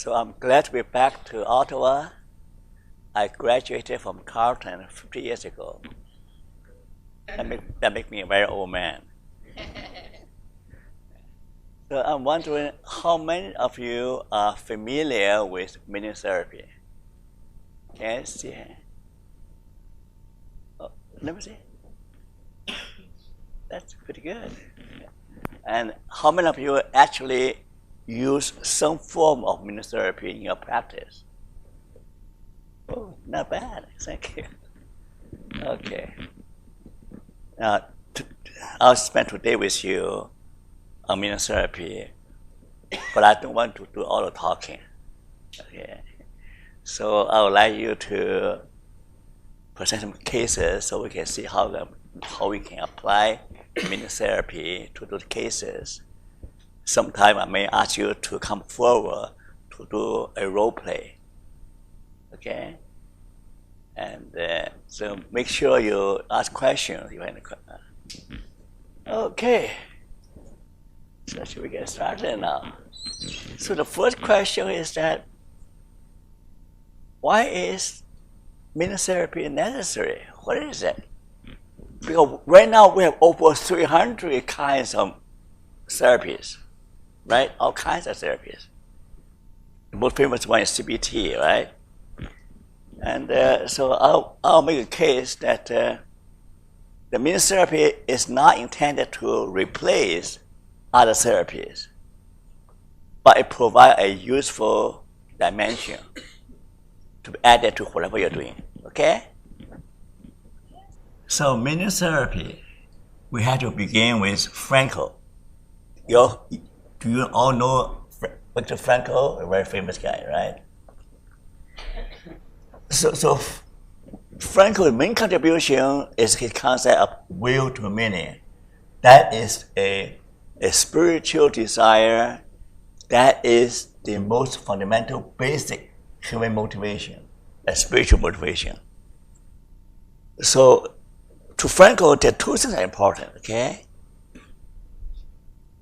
So I'm glad to be back to Ottawa. I graduated from Carleton 50 years ago. That make me a very old man. So I'm wondering how many of you are familiar with meaning therapy? Can I see? Oh, let me see. That's pretty good. And how many of you actually use some form of meaning therapy in your practice? Oh, not bad. Thank you. Okay. Now, I'll spend today with you on meaning therapy, but I don't want to do all the talking. Okay. So I would like you to present some cases so we can see how we can apply meaning therapy to those cases. Sometime I may ask you to come forward to do a role play. Okay? And so make sure you ask questions. Okay. So should we get started now? So the first question is that why is meaning therapy necessary? What is it? Because right now we have over 300 kinds of therapies, right? All kinds of therapies. The most famous one is CBT, right? And so I'll make a case that the meaning therapy is not intended to replace other therapies, but it provides a useful dimension to be added to whatever you're doing, okay? So meaning therapy, we have to begin with Frankl. Do you all know Viktor Frankl, a very famous guy, right? So Frankl's main contribution is his concept of will to meaning. That is a spiritual desire that is the most fundamental, basic human motivation, a spiritual motivation. So to Frankl, there are two things that are important, okay?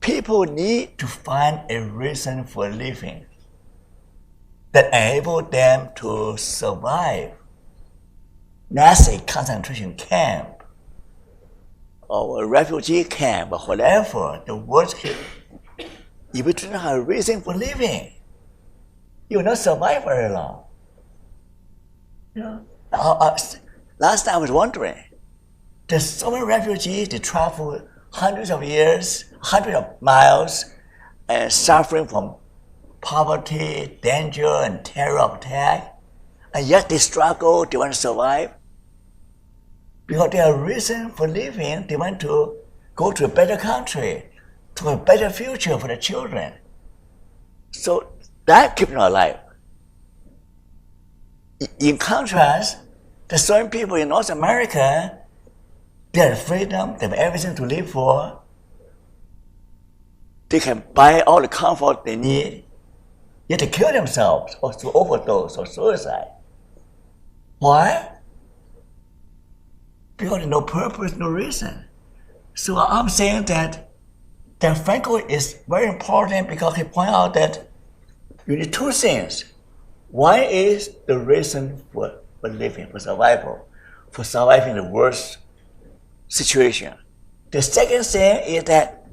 People need to find a reason for living that enable them to survive Nazi concentration camp or a refugee camp or whatever the world is. If you don't have a reason for living, you will not survive very long. You know? Last time I was wondering, there's so many refugees, they travel hundreds of years, hundreds of miles, and suffering from poverty, danger, and terror of attack, and yet they struggle, they want to survive. Because they have reason for living, they want to go to a better country, to a better future for the children. So that keeps them alive. In contrast, there's certain people in North America, they have freedom, they have everything to live for. They can buy all the comfort they need, yet they kill themselves or through overdose or suicide. Why? Because there's no purpose, no reason. So I'm saying that Frankl is very important because he points out that you need two things. One is the reason for living, for survival, for surviving the worst situation. The second thing is that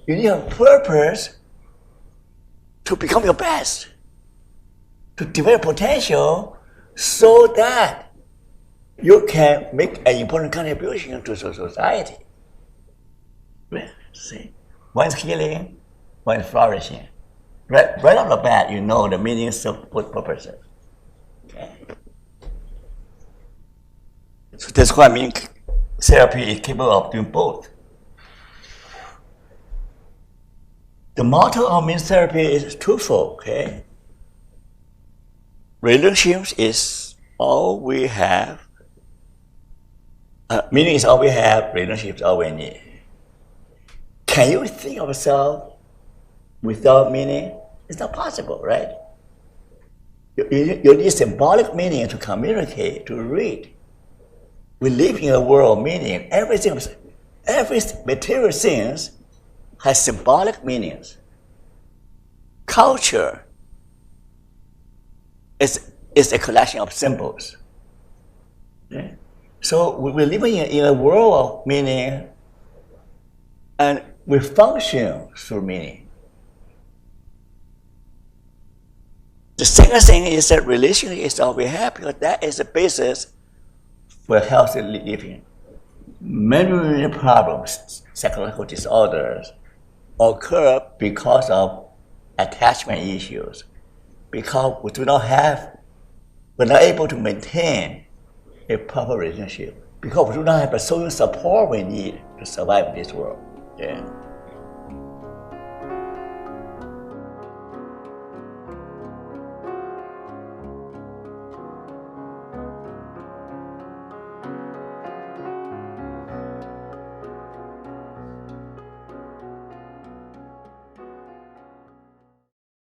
you need a purpose to become your best, to develop potential so that you can make an important contribution to society. See, one's healing, one's flourishing. Right off the bat, you know the meanings of both purposes. Okay. So that's why I mean therapy is capable of doing both. The motto of meaning therapy is twofold, okay? Relationships is all we have. Meaning is all we have, relationships is all we need. Can you think of yourself without meaning? It's not possible, right? You need symbolic meaning to communicate, to read. We live in a world of meaning. Every material thing has symbolic meanings. Culture It's a collection of symbols. Yeah. So we're living in a world of meaning, and we function through meaning. The second thing is that relationship is all we have, because that is the basis for healthy living. Many problems, psychological disorders, occur because of attachment issues, because we're not able to maintain a proper relationship, because we do not have the social support we need to survive in this world. Yeah.